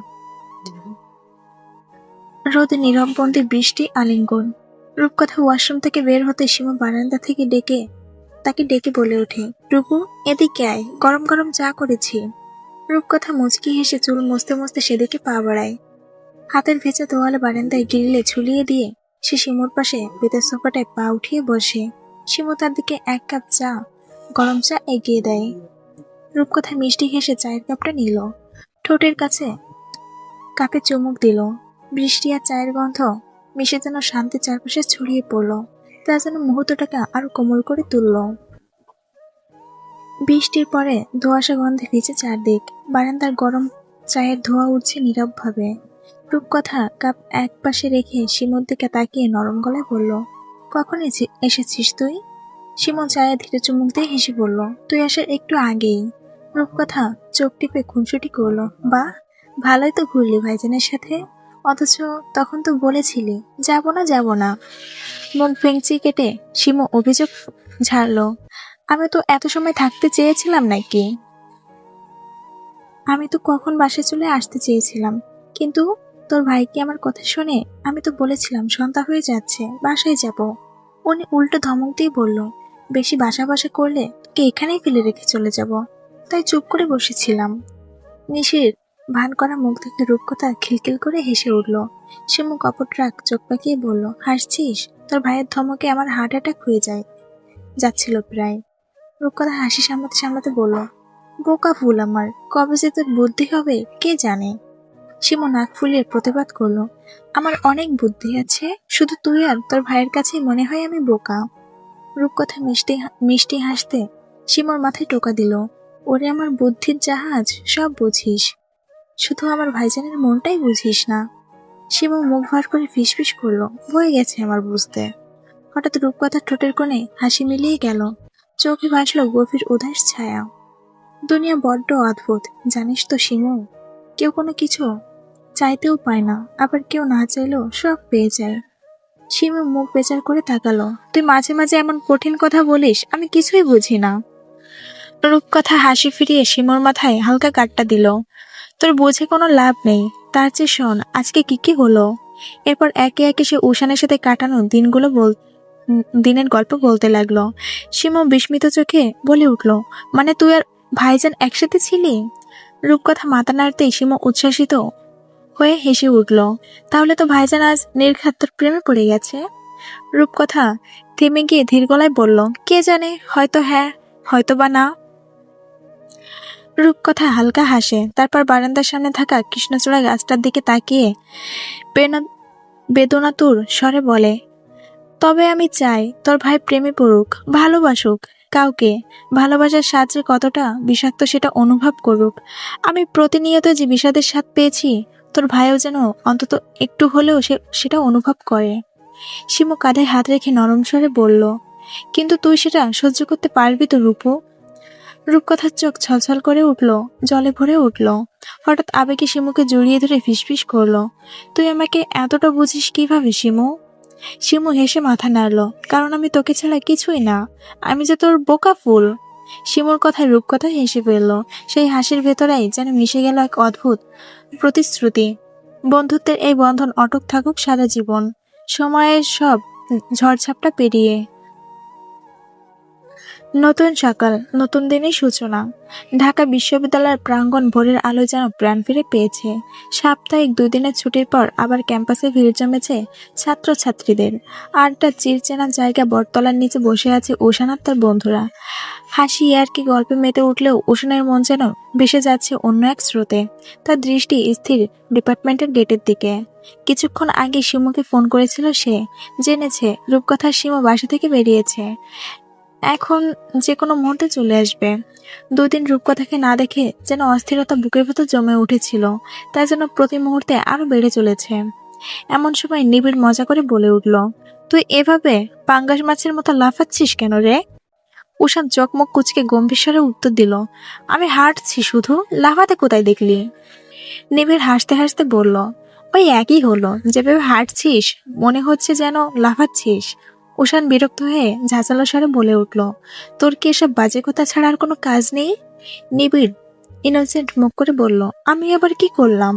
রোদে নীরববন্দি বৃষ্টি আলিঙ্গন। রূপকথা ওয়াশরুম থেকে বের হতে সীমা বারান্দা থেকে তাকে ডেকে বলে ওঠে, রূপু এদিকে আয়, গরম গরম চা করেছি। রূপকথা মুচকি হেসে চুল মুছতে মুছতে সেদিকে পা বাড়ায়। হাতের ভেজা তোয়ালে বারান্দায় গ্রিলে ঝুলিয়ে দিয়ে সে শিমুর পাশে বেতের সোফাটায় পা উঠিয়ে বসে। শিমু তার দিকে এক কাপ গরম চা এগিয়ে দেয়। রূপকথা মিষ্টি হেসে চায়ের কাপটা নিল, ঠোঁটের কাছে কাপে চুমুক দিল। বৃষ্টি আর চায়ের গন্ধ মিশে যেন শান্তি চারপাশে ছড়িয়ে পড়ল, তা যেন মুহূর্তটাকে আরো কোমল করে তুলল। বৃষ্টির পরে ধোঁয়াশা গন্ধে ভিজে চারদিক, বারান্দার গরম চায়ের ধোঁয়া উঠছে নীরবভাবে। রূপকথা কাপ এক পাশে রেখে শিমুর দিকে তাকিয়ে নরম গলায় বলল, কখন এসেছিস তুই? শিমু চায়ে ধীরে চুমুক দিয়ে হেসে বলল, তুই আসার একটু আগেই। রূপকথা চোখ টিপে খুনসুটি করলো, বাহ, ভালোই তো ঘুরলি ভাইজানের সাথে, অথচ তখন তো বলেছিলি যাব না। মুখ ভেঙচি কেটে শিমু অভিযোগ ঝাড়লো, আমি তো এত সময় থাকতে চেয়েছিলাম নাকি? আমি তো কখন বাসায় চলে আসতে চেয়েছিলাম, কিন্তু তোর ভাই কি আমার কথা শোনে? আমি তো বলেছিলাম সন্ধ্যা হয়ে যাচ্ছে, বাসায় যাব। উনি উল্টো ধমক দিয়ে বলল, বেশি বাসা করলে তোকে এখানেই ফেলে রেখে চলে যাব। তাই চুপ করে বসেছিলাম। নিশির ভান করা মুখ থেকে রূপকথা খিলখিল করে হেসে উঠল। সে মুখ কপট রাখ চোখ পাকিয়ে বলল, হাসছিস? তোর ভাইয়ের ধমকে আমার হার্ট অ্যাটাক হয়ে যাচ্ছিল প্রায়। রূপকথা হাসি সামলাতে সামলাতে বলল, বোকা ফুল আমার, কবে যে তোর বুদ্ধি হবে কে জানে। শিমু নাক ফুলিয়ে প্রতিবাদ করলো, আমার অনেক বুদ্ধি আছে, শুধু তুই আর তোর ভাইয়ের কাছেই মনে হয় আমি বোকা। রূপকথা মিষ্টি হাসতে শিমুর মাথায় টোকা দিল, ওরে আমার বুদ্ধির জাহাজ, সব বুঝিস, শুধু আমার ভাইজানের মনটাই বুঝিস না। শিমু মুখ ভার করে ফিসফিস করলো, হয়ে গেছে আমার বুঝতে। হঠাৎ রূপকথার ঠোঁটের কোণে হাসি মিলিয়ে গেল, চোখে ভাসলো গভীর উদাস ছায়া। দুনিয়া বড্ড অদ্ভুত, জানিস তো শিমু, কেউ কোনো কিছু চাইতেও পায় না, আবার কেউ না চাইলেও সব পেয়ে যায়। শিমু মুখ বেচার করে তাকালো, তুই মাঝে মাঝে এমন কঠিন কথা বলিস, আমি কিছুই বুঝি না। রূপকথা হাসি ফিরিয়ে শিমুর মাথায় হালকা কাটটা দিল, তোর বুঝে কোনো লাভ নেই, তার চেয়ে শোন আজকে কি কি হলো। এরপর একে একে সে উষানের সাথে কাটানো দিনের গল্প বলতে লাগলো। শিমু বিস্মিত চোখে বলে উঠল, মানে তুই আর ভাইজান একসাথে ছিলি? রূপকথা মাথা নাড়তেই শিমু উচ্ছ্বাসিত হয়ে হেসে উঠল। তাহলে তো ভাইজান আজ নির্ঘাত তোর প্রেমে পড়ে গেছে। রূপকথা থেমে গিয়ে ধীর গলায় বলল, কে জানে, হয়তো হ্যাঁ, হয়তো বা না। রূপকথা হালকা হাসে, তারপর বারান্দার সামনে থাকা কৃষ্ণচূড়া গাছটার দিকে তাকিয়ে বেদনাতুর স্বরে বলে, তবে আমি চাই তোর ভাই প্রেমে পড়ুক, ভালোবাসুক কাউকে, ভালোবাসার স্বাদ যে কতটা বিষাক্ত সেটা অনুভব করুক। আমি প্রতিনিয়ত যে বিষাদের স্বাদ পেয়েছি, তোর ভাইও যেন অন্তত একটু হলেও সেটা অনুভব করে। শিমু কাঁধে হাত রেখে নরম স্বরে বলল, কিন্তু তুই সেটা সহ্য করতে পারবি তো রূপু? রূপকথার চোখ ছলছল করে উঠল, জলে ভরে উঠল। হঠাৎ আবেগে শিমুকে জড়িয়ে ধরে ফিসফিস করলো, তুই আমাকে এতটা বুঝিস কিভাবে শিমু? শিমু হেসে মাথা নাড়ল, কারণ আমি তোকে ছাড়া কিছুই না, আমি যে তোর বোকা ফুল। শিমুর কথায় রূপকথা হেসে ফেলল, সেই হাসির ভেতরেই যেন মিশে গেল এক অদ্ভুত প্রতিশ্রুতি। বন্ধুত্বের এই বন্ধন অটুট থাকুক সারা জীবন, সময়ের সব ঝড়ঝাপটা পেরিয়ে। নতুন সকাল, নতুন দিনের সূচনা। ঢাকা বিশ্ববিদ্যালয়ের প্রাঙ্গণ ভোরের আলো যেন প্রাণ ফিরে পেয়েছে। সাপ্তাহিক 2 দিনের ছুটির পর আবার ক্যাম্পাসে ভিড় জমেছে ছাত্রছাত্রীদের। আড্ডা চিরচেনা জায়গা বটতলার নিচে বসে আছে উষান আর তার বন্ধুরা। হাসি আর কি গল্পে মেতে উঠলেও উষানের মন যেন ভেসে যাচ্ছে অন্য এক স্রোতে। তার দৃষ্টি স্থির ডিপার্টমেন্টের গেটের দিকে। কিছুক্ষণ আগে শিমুকে ফোন করেছিল সে, জেনেছে রূপকথার শিমু বাসা থেকে বেরিয়েছে, এখন যে কোনো মুহূর্তে চলে আসবে। 2 দিন রূপকথাকে না দেখে যেন অস্থিরতা বুকের ভেতর জমে উঠেছিল, তা যেন প্রতি মুহূর্তে আরো বেড়ে চলেছে। এমন সময় নিবিড় মজা করে বলে উঠল, তুই এভাবে পাঙ্গাস মাছের মতো লাফাচ্ছিস কেন রে? উষান চকমক কুচকে গম্ভীর স্বরে উত্তর দিল, আমি হাঁটছি শুধু, লাফাতে কোথায় দেখলি? নিবিড় হাসতে হাসতে বলল, ওই একই হলো, যেভাবে হাঁটছিস মনে হচ্ছে যেন লাফাচ্ছিস। উষান বিরক্ত হয়ে ঝাঁঝালো স্বরে বলে উঠল, তোর কি এসব বাজে কথা ছাড়া আর কোনো কাজ নেই? নিবিড় ইনোসেন্ট মুখ করে বলল, আমি আবার কি করলাম?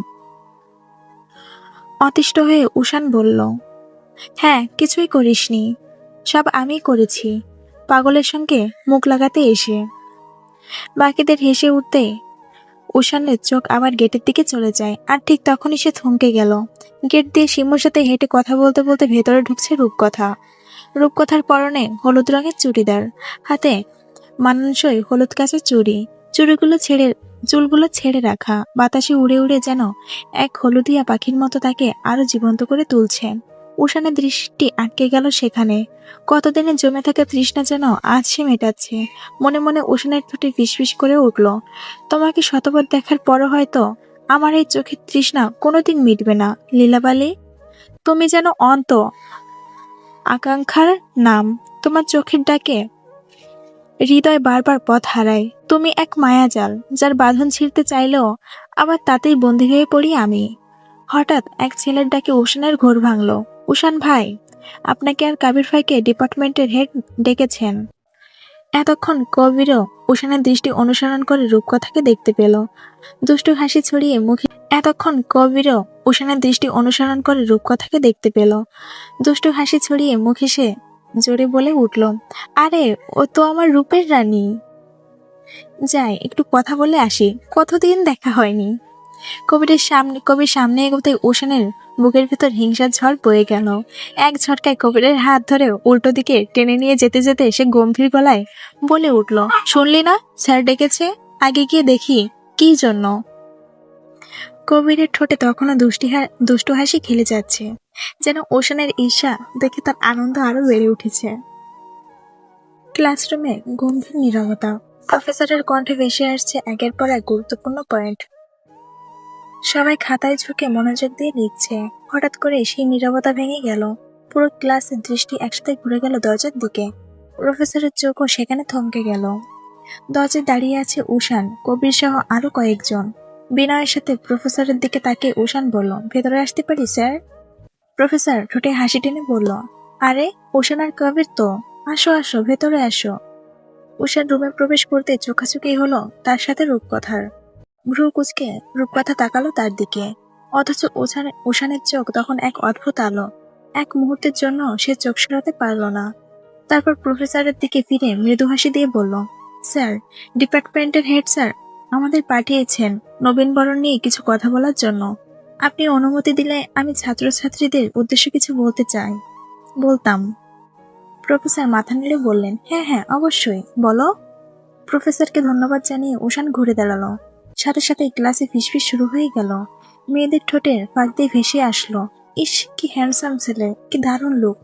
অতিষ্ঠ হয়ে উষান বলল, হ্যাঁ, কিছুই করিসনি, সব আমি করেছি, পাগলের সঙ্গে মুখ লাগাতে এসে। বাকিদের হেসে উঠতে উষানের চোখ আবার গেটের দিকে চলে যায়, আর ঠিক তখনই সে থমকে গেল। গেট দিয়ে শিমুর সাথে হেঁটে কথা বলতে বলতে ভেতরে ঢুকছে রূপকথা। রূপকথার পরনে হলুদ রঙের চুড়িদার, হাতে মানানসই হলুদ কাঁচের চুলগুলো ছেড়ে রাখা, বাতাসে উড়ে উড়ে যেন এক হলুদিয়া পাখির মতো তাকে আরো জীবন্ত করে তুলছে। উষানের দৃষ্টি আটকে গেল সেখানে। কতদিনে জমে থাকা তৃষ্ণা যেন আজ সে মেটাচ্ছে। মনে মনে উষানের ঠোঁটে ফিসফিস করে উঠল, তোমাকে শতবার দেখার পরও হয়তো আমার এই চোখের তৃষ্ণা কোনোদিন মিটবে না লীলাবালি। তুমি যেন অন্ত আকাঙ্ক্ষার নাম, তোমার চোখের ডাকে হৃদয় বারবার পথ হারায়। তুমি এক মায়াজাল, যার বাঁধন ছিঁড়তে চাইলেও আবার তাতেই বন্দী হয়ে পড়ি আমি। হঠাৎ এক ছেলের ডাকে উষানের ঘোর ভাঙল, উষান ভাই, আপনাকে আর কাবির ভাইকে ডিপার্টমেন্টের হেড ডেকেছেন। এতক্ষণ কবিরও উষানের দৃষ্টি অনুসরণ করে রূপকথাকে দেখতে পেল। দুষ্টু হাসি ছড়িয়ে মুখে এতক্ষণ কবিরও উষানের দৃষ্টি অনুসরণ করে রূপকথাকে দেখতে পেল। দুষ্টু হাসি ছড়িয়ে মুখে সে জোরে বলে উঠল, আরে ও তো আমার রূপের রানী। যাই একটু কথা বলে আসি, কতদিন দেখা হয়নি। কবির সামনে এগোতে উষানের বুকের ভেতর হিংসার ঝড় বয়ে গেল। এক ঝটকায় কবিরের হাত ধরে উল্টো দিকে টেনে নিয়ে যেতে যেতে সে গম্ভীর গলায় বলে উঠল, শুনলি না, স্যার ডেকেছে, আগে গিয়ে দেখি কি জন্য। কবিরের ঠোঁটে তখনও দুষ্টু হাসি খেলে যাচ্ছে, যেন ওশানের ঈর্ষা দেখে তার আনন্দ আরো বেড়ে উঠেছে। ক্লাসরুমে গম্ভীর নীরবতা। প্রফেসরের কণ্ঠে ভেসে আসছে একের পর এক গুরুত্বপূর্ণ পয়েন্ট। সবাই খাতায় ঝুঁকে মনোযোগ দিয়ে লিখছে। হঠাৎ করে সেই নীরবতা ভেঙে গেল। পুরো ক্লাসের দৃষ্টি একসাথে ঘুরে গেল দরজার দিকে। প্রফেসরের চোখও সেখানে থমকে গেল। দরজায় দাঁড়িয়ে আছে উষান, কবির সহ আরো কয়েকজন। বিনয়ের সাথে প্রফেসরের দিকে তাকিয়ে উষান বলল, ভেতরে আসতে পারি স্যার? প্রফেসর ঠোঁটে হাসি টেনে বলল, আরে উষান আর কবির তো, আসো আসো, ভেতরে আসো। উষান রুমে প্রবেশ করতে চোখাচোখি হলো তার সাথে রূপকথার। ভ্রু কুচকে রূপকথা তাকালো তার দিকে, অথচ উষানের চোখ তখন এক অদ্ভুত আলো। এক মুহূর্তের জন্য সে চোখ সরাতে পারল না। তারপর প্রফেসরের দিকে ফিরে মৃদু হাসি দিয়ে বলল, স্যার, ডিপার্টমেন্টের হেড স্যার আমাদের পাঠিয়েছেন নবীনবরণ নিয়ে কিছু কথা বলার জন্য। আপনি অনুমতি দিলে আমি ছাত্রছাত্রীদের উদ্দেশ্যে কিছু বলতাম। প্রফেসর মাথা নেড়ে বললেন, হ্যাঁ হ্যাঁ অবশ্যই বলো। প্রফেসরকে ধন্যবাদ জানিয়ে উষান ঘুরে দাঁড়ালো। সাথে সাথে ক্লাসে ফিসফিস শুরু হয়ে গেল। মেয়েদের ঠোঁটের ফাঁক দিয়ে ভেসে আসলো, ইস কি হ্যান্ডসাম ছেলে, কি দারুণ লুক,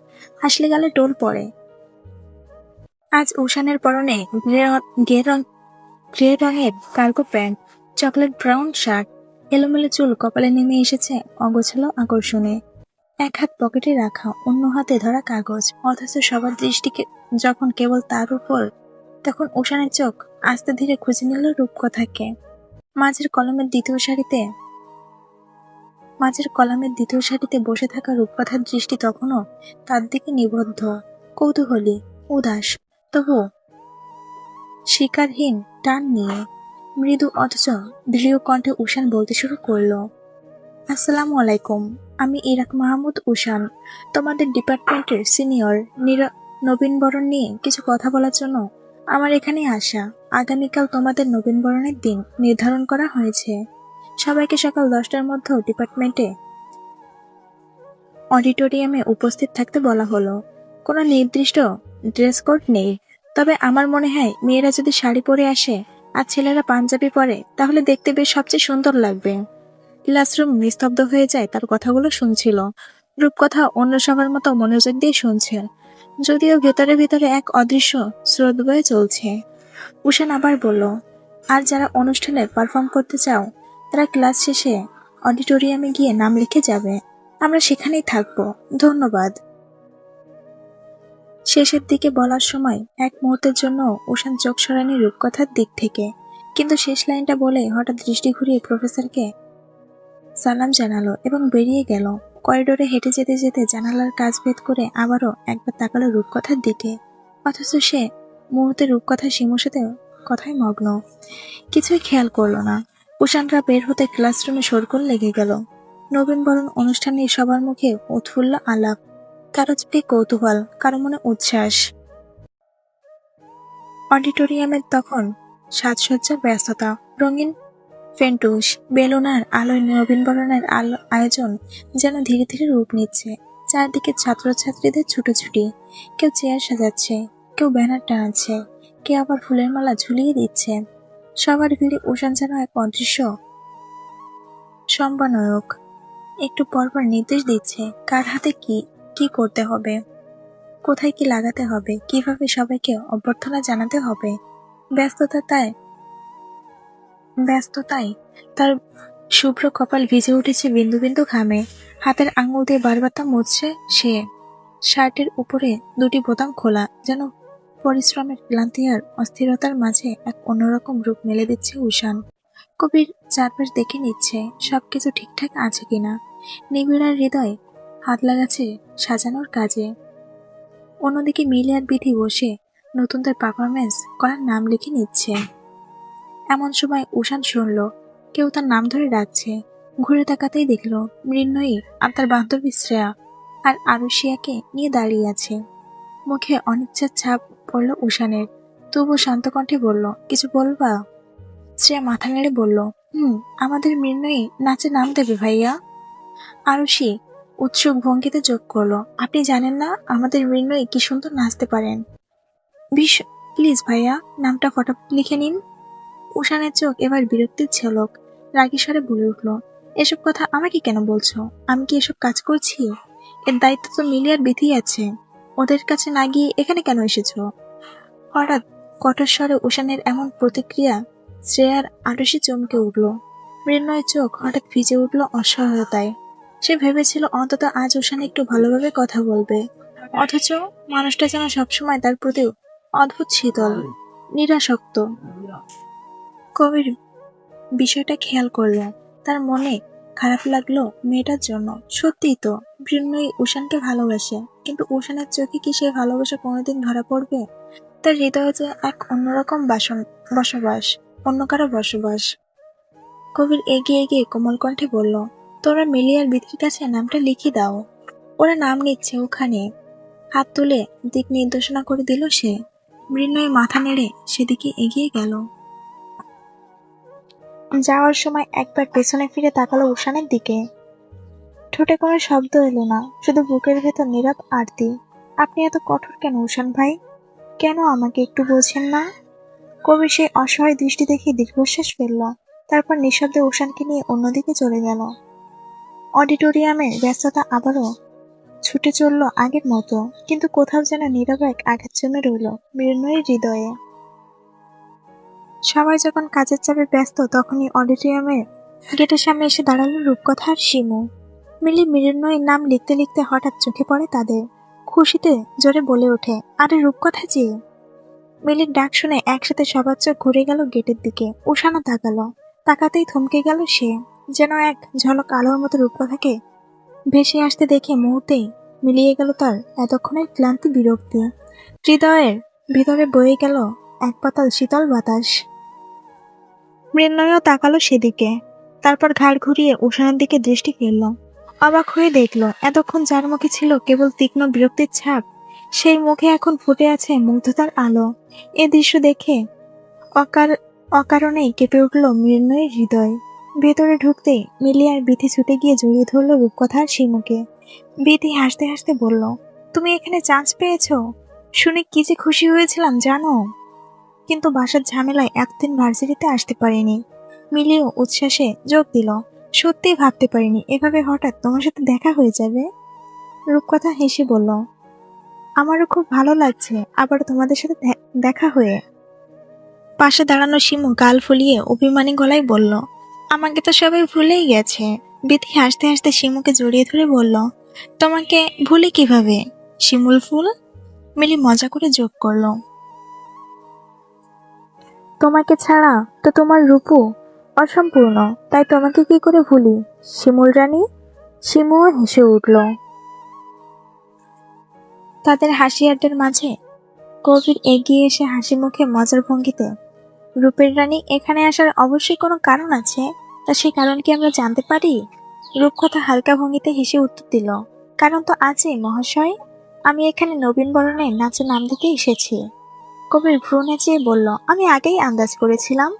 হাসলে গালে টোল পড়ে। আজ উষানের পরনে গ্রে রঙের cargo pant, chocolate brown shirt, এলোমেলো চুল কপালে নেমে এসেছে অগোছালো আকর্ষণে। এক হাত পকেটে রাখা, অন্য হাতে ধরা কাগজ, অথচ সবার দৃষ্টিকে যখন কেবল তার উপর, তখন উষানের চোখ আস্তে ধীরে খুঁজে নিল রূপকথাকে। মাঝের কলামের দ্বিতীয় সারিতে বসে থাকা রূপকথার দৃষ্টি তখনও তার দিকে নিবদ্ধ, কৌতূহলী, উদাস, তবু শিকারহীন টান নিয়ে। মৃদু অথচ দৃঢ় কণ্ঠে উষান বলতে শুরু করলো, আসসালামু আলাইকুম, আমি ইরাক মাহমুদ উষান, তোমাদের ডিপার্টমেন্টের সিনিয়র। নবীনবরণ নিয়ে কিছু কথা বলার জন্য আমার এখানে আসা। আগামীকাল তোমাদের নবীনবরণের দিন নির্ধারণ করা হয়েছে। সবাইকে সকাল 10টার মধ্যে ডিপার্টমেন্টে অডিটোরিয়ামে উপস্থিত থাকতে বলা হলো। কোনো নির্দিষ্ট ড্রেস কোড নেই, তবে আমার মনে হয় মেয়েরা যদি শাড়ি পরে আসে আর ছেলেরা পাঞ্জাবি পরে তাহলে দেখতে বেশ সবচেয়ে সুন্দর লাগবে। ক্লাসরুম নিস্তব্ধ হয়ে যায় তার কথাগুলো শুনছিল। রূপকথা অন্য সবার মতো মনোযোগ দিয়ে শুনছে, যদিও ভেতরে ভেতরে এক অদৃশ্য স্রোত বয়ে চলছে। উষান আবার বলল, আর যারা অনুষ্ঠানে পারফর্ম করতে চাও তারা ক্লাস শেষে অডিটোরিয়ামে গিয়ে নাম লিখে যাবে। আমরা সেখানেই থাকবো, ধন্যবাদ। শেষের দিকে বলার সময় এক মুহূর্তের জন্য উষান চোখ সরানি রূপকথার দিক থেকে, কিন্তু শেষ লাইনটা বলে হঠাৎ দৃষ্টি ঘুরিয়ে প্রফেসরকে সালাম জানালো এবং বেরিয়ে গেল। করিডোরে হেঁটে যেতে যেতে জানালার কাজ ভেদ করে আবারও একবার তাকালো রূপকথার দিকে, অথচ সে মুহূর্তে রূপকথার শিমুর সাথে কথায় মগ্ন, কিছুই খেয়াল করলো না। উষানরা বের হতে ক্লাসরুমে শোরগোল লেগে গেল। নবীনবরণ অনুষ্ঠানে সবার মুখে উৎফুল্ল আলাপ, কারো চোখে কৌতূহল, কারো মনে উচ্ছ্বাস। অডিটোরিয়ামের তখন সাজসজ্জার ব্যস্ততা, রঙিন ফেন্টুস, বেলুন আর আলোয় নবীনবরণের আয়োজন যেন ধীরে ধীরে রূপ নিচ্ছে। চারদিকে ছাত্রছাত্রীদের ছুটোছুটি, কেউ চেয়ার সাজাচ্ছে, কেউ ব্যানার টানাচ্ছে, কেউ আবার ফুলের মালা ঝুলিয়ে দিচ্ছে। সবার ভিড়ে উষান যেন এক অদৃশ্য সমন্বয়ক, একটু পরপর নির্দেশ দিচ্ছে কার হাতে কি কি করতে হবে, কোথায় কি লাগাতে হবে, কিভাবে সবাইকে অভ্যর্থনা জানাতে হবে। ব্যস্ততায় তার শুভ্র কপাল ভিজে উঠেছে বিন্দু বিন্দু ঘামে। হাতের আঙুল দিয়ে বারবার তা মুছছে সে। শার্টের উপরে দুটি বোতাম খোলা, যেন পরিশ্রমের ক্লান্তি আর অস্থিরতার মাঝে এক অন্যরকম রূপ মেলে দিচ্ছে উষান। কবির চারপাশ দেখে নিচ্ছে সবকিছু ঠিকঠাক আছে কিনা। নিবিড়ার হৃদয় হাত লাগাচ্ছে সাজানোর কাজে। অন্যদিকে মিলি আর বিধি বসে নতুনদের পারফরমেন্স করার নাম লিখে নিচ্ছে। এমন সময় উষান শুনল কেউ তার নাম ধরে ডাকছে। ঘুরে তাকাতেই দেখল মৃন্ময়ী আর তার বান্ধবী শ্রেয়া আর আরুষিয়াকে নিয়ে দাঁড়িয়ে আছে। মুখে অনিচ্ছার ছাপ পড়ল উষানের, তবুও শান্ত কণ্ঠে বলল, কিছু বলবা? শ্রেয়া মাথা নেড়ে বলল, আমাদের মৃন্ময়ী নাচে নাম দেবে ভাইয়া। আরুষি উৎসুক ভঙ্গিতে যোগ করলো, আপনি জানেন না আমাদের মৃন্ময়ী কি সুন্দর নাচতে পারেন? প্লিজ ভাইয়া, নামটা ফটাফট লিখে নিন। উষানের চোখ এবার বিরক্তির ঝলক, রাগী স্বরে বলে উঠল, এসব কথা আমাকে কেন বলছো? আমি কি এসব কাজ করছি? এর দায়িত্ব তো মিলি আর বিধি আছে। ওদের কাছে না গিয়ে এখানে কেন এসেছো? হঠাৎ কঠোর স্বরে উষানের এমন প্রতিক্রিয়া শ্রেয়ার আরুষি চমকে উঠল। মৃন্ময়ের চোখ হঠাৎ ভিজে উঠল অসহায়তায়। সে ভেবেছিল অন্তত আজ উষান একটু ভালোভাবে কথা বলবে, অথচ মানুষটা যেন সবসময় তার প্রতি অদ্ভুত শীতল, নিরাসক্ত। কবির বিষয়টা খেয়াল করল, তার মনে খারাপ লাগলো মেয়েটার জন্য। সত্যিই তো মৃন্ময়ী উষানকে ভালোবাসে, কিন্তু উষানের চোখে কি সে ভালোবাসা কোনোদিন ধরা পড়বে? তার হৃদয়ে যে এক অন্যরকম বসবাস, অন্য কারো বসবাস। কবির এগিয়ে গিয়ে কোমল কণ্ঠে বলল, তোরা মিলি আর বিধির কাছে নামটা লিখে দাও। ওরা নাম নিচ্ছে ওখানে। হাত তুলে দিক নির্দেশনা করে দিল সে। মৃন্ময়ী মাথা নেড়ে সেদিকে এগিয়ে গেল। যাওয়ার সময় একবার পেছনে ফিরে তাকালো উষানের দিকে। ঠোঁটে কোনো শব্দ এলো না, শুধু বুকের ভেতর নীরব আরতি। আপনি এত কঠোর কেন উষান ভাই? কেন আমাকে একটু বোঝেন না? কবির সেই অসহায় দৃষ্টি দেখে দীর্ঘশ্বাস ফেলল। তারপর নিঃশব্দে উষানকে নিয়ে অন্যদিকে চলে গেল। অডিটোরিয়ামে ব্যস্ততা আবারও ছুটে চলল আগের মতো, কিন্তু কোথাও যেন নীরব এক আঘাত জমে রইল মৃন্ময়ীর হৃদয়ে। সবাই যখন কাজের চাপে ব্যস্ত, তখনই অডিটোরিয়ামে গেটের সামনে এসে দাঁড়ালো রূপকথা আর শিমু। মিলি মৃন্ময়ীর নাম লিখতে লিখতে হঠাৎ চোখে পড়ে তাদের। খুশিতে জোরে বলে ওঠে, আরে রূপকথা জি। মিলির ডাক শুনে একসাথে সবার চোখ ঘুরে গেল গেটের দিকে। উষানো তাকালো, তাকাতেই থমকে গেল সে। যেন এক ঝলক আলোর মতো রূপকথাকে ভেসে আসতে দেখে মুহূর্তেই মিলিয়ে গেল তার এতক্ষণের ক্লান্তি বিরক্তি। হৃদয়ের ভিতরে বয়ে গেল এক পাতাল শীতল বাতাস। মৃন্ময়ও তাকালো সেদিকে, তারপর ঘাড় ঘুরিয়ে উষানের দিকে দৃষ্টি ফেলল। অবাক হয়ে দেখল, এতক্ষণ যার মুখে ছিল কেবল তীক্ষ্ণ বিরক্তির ছাপ, সেই মুখে এখন ফুটে আছে মুগ্ধতার আলো। এ দৃশ্য দেখে অকারণেই কেঁপে উঠল মৃন্ময়ের হৃদয়। ভেতরে ঢুকতেই মিলি আর বিথি ছুটে গিয়ে জড়িয়ে ধরল রূপকথার শিমুকে। বিথি হাসতে হাসতে বলল, তুমি এখানে চান্স পেয়েছো? শুনে কি যে খুশি হয়েছিলাম জানো। কিন্তু বাসার ঝামেলায় এতদিন ভার্সিটিতে আসতে পারিনি। মিলিও উচ্ছ্বাসে যোগ দিল। সত্যিই ভাবতে পারিনি এভাবে হঠাৎ তোমার সাথে দেখা হয়ে যাবে। রূপকথা হেসে বলল, আমারও খুব ভালো লাগছে আবার তোমাদের সাথে দেখা হয়ে। পাশে দাঁড়ানো শিমু গাল ফুলিয়ে অভিমানী গলায় বলল, আমাকে তো সবাই ভুলেই গেছে। বিথি হাসতে হাসতে শিমুকে জড়িয়ে ধরে বলল, তোমাকে ভুলে কিভাবে শিমুল ফুল। মিলি মজা করে যোগ করলো, তোমাকে ছাড়া তো তোমার রূপও অসম্পূর্ণ, তাই তোমাকে কি করে ভুলি শিমুল রানী। শিমুও হেসে উঠল। তাদের হাসি আড্ডার মাঝে কবির এগিয়ে এসে হাসি মুখে মজার ভঙ্গিতে, রূপের রানী এখানে আসার অবশ্যই কোনো কারণ আছে, তা সেই কারণ কি আমরা জানতে পারি? রূপকথা হালকা ভঙ্গিতে হেসে উত্তর দিল, কারণ তো আছে মহাশয়। আমি এখানে নবীন বরণের নাচের নাম দিতে এসেছি। কবির ভ্রু নেচিয়ে বলল, আমি আগেই আন্দাজ করেছিলাম।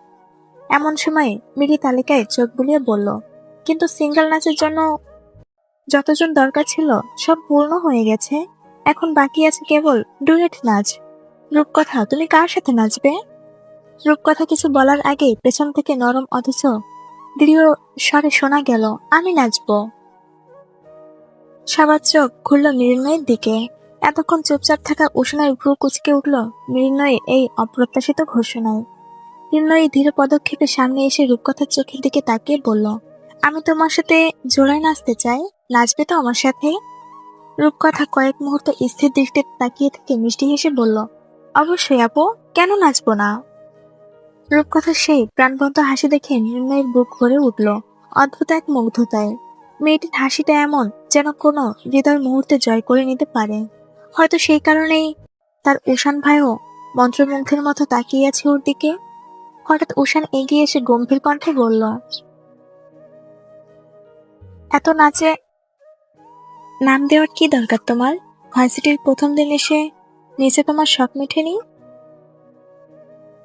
এমন সময় মিলি তালিকায় চোখ বুলিয়ে বলল, কিন্তু সিঙ্গেল নাচের জন্য যতজন দরকার ছিল সব পূর্ণ হয়ে গেছে, এখন বাকি আছে কেবল ডুয়েট নাচ। রূপকথা, তুমি কার সাথে নাচবে? রূপকথা কিছু বলার আগেই পেছন থেকে নরম অথচ দৃঢ় স্বরে শোনা গেল, আমি নাচবো। সবার চোখ ঘুরল মৃন্ময়ের দিকে। এতক্ষণ চুপচাপ থাকা উষানের ভ্রু কুচকে উঠল মৃন্ময়ের এই অপ্রত্যাশিত ঘোষণায়। মৃন্ময়ী ধীর পদক্ষেপে সামনে এসে রূপকথার চোখের দিকে তাকিয়ে বলল, আমি তোমার সাথে জোড়ায় নাচতে চাই, নাচবে তো আমার সাথে? রূপকথা কয়েক মুহূর্ত স্থির দৃষ্টিতে তাকিয়ে থেকে মিষ্টি হেসে বলল, অবশ্যই আপু, কেন নাচবো না। রূপকথার সেই প্রাণবন্ত হাসি দেখে মৃন্ময়ের বুক ভরে উঠল অদ্ভুত এক মুগ্ধতায়। মেয়েটির হাসিটা এমন যেন কোনো হৃদয় মুহূর্তে জয় করে নিতে পারে। হয়তো সেই কারণেই তার উষান ভাইও মন্ত্রমুগ্ধের মতো তাকিয়ে আছে ওর দিকে। হঠাৎ উষান এগিয়ে এসে গম্ভীর কণ্ঠে বলল, এত নাচে নাম দেওয়ার কি দরকার তোমার? ভার্সিটির প্রথম দিন এসে নিচে তোমার শখ মেটেনি?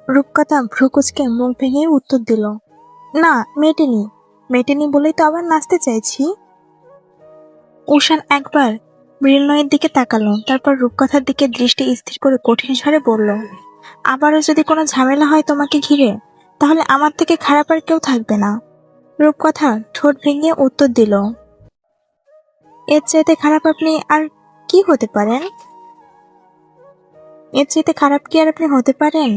রূপকথা ভ্রু কুচকে মুখ ভেঙে উত্তর দিল, না মেটেনি, মেটেনি বলেই তো আবার নাচতে চাইছি। উষান একবার মৃন্ময়ের দিকে তাকালো, তারপর রূপকথার দিকে দৃষ্টি স্থির করে কঠিন স্বরে বলল, আবারও যদি কোনো ঝামেলা হয় তোমাকে ঘিরে, তাহলে আমার থেকে খারাপ আর কেউ থাকবে না। রূপকথা ঠোঁট ভেঙে উত্তর দিল, এর চাইতে খারাপ আপনি আর কি হতে পারেন? এর চাইতে খারাপ কি আর আপনি হতে পারেন?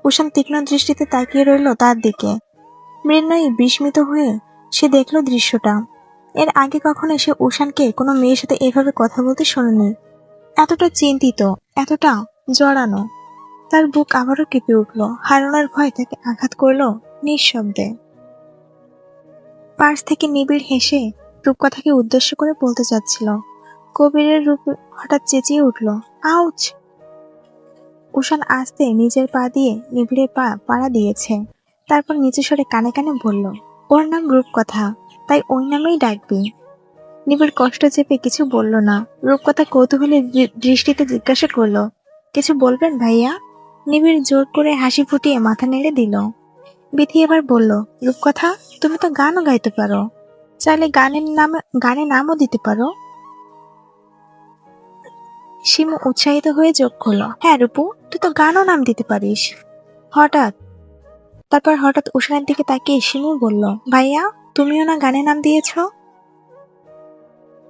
উষান তীক্ষ্ণ দৃষ্টিতে তাকিয়ে রইল তার দিকে। মৃন্ময়ী বিস্মিত হয়ে সে দেখল দৃশ্যটা। এর আগে কখনো সে উষানকে কোনো মেয়ের সাথে এভাবে কথা বলতে শোনেনি। এতটা চিন্তিত, এতটা জড়ানো। তার বুক আবারও কেঁপে উঠল, হারানোর ভয় তাকে আঘাত করল নিঃশব্দে। পার্স থেকে নিবিড় হেসে রূপকথাকে উদ্দেশ্য করে বলতে চাচ্ছিল, কবিরের রূপ হঠাৎ চেঁচিয়ে উঠল, আউচ! উষান আস্তে নিজের পা দিয়ে নিবিড়ের পা পাড়া দিয়েছে, তারপর নিচু স্বরে কানে কানে বলল, ওর নাম রূপকথা, তাই ওই নামেই ডাকবি। নিবিড় কষ্ট চেপে কিছু বলল না। রূপকথা কৌতূহলী দৃষ্টিতে জিজ্ঞাসা করলো, কিছু বলবেন ভাইয়া? নিবিড় জোর করে হাসি ফুটিয়ে মাথা নেড়ে দিল। বিথি এবার বলল, রূপকথা, তুমি তো গানও গাইতে পারো, চাইলে গানে নামও দিতে পারো। শিমু উৎসাহিত হয়ে যোগ করলো, হ্যাঁ রূপু, তুই তো গানও নাম দিতে পারিস। তারপর হঠাৎ উষানের দিকে তাকিয়ে শিমু বলল, ভাইয়া, তুমিও না গানে নাম দিয়েছ?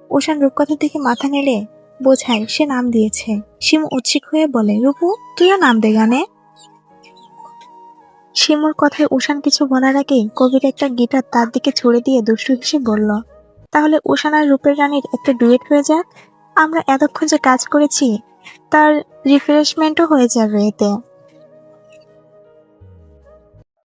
উষান রূপকথার দিকে মাথা নেড়ে বোঝায় সে নাম দিয়েছে। শিমু উৎসুক হয়ে বলে, রূপু, তুইও নাম দে গানে। শিমুর কথায় উষান কিছু বলার আগেই কবির একটা গিটার তার দিকে ছুড়ে দিয়ে দুষ্টু হেসে বলল, তাহলে উষান আর রূপের রানীর একটা ডুয়েট হয়ে যাক। আমরা এতক্ষণ যে কাজ করেছি তার রিফ্রেশমেন্টও হয়ে যাবে এতে।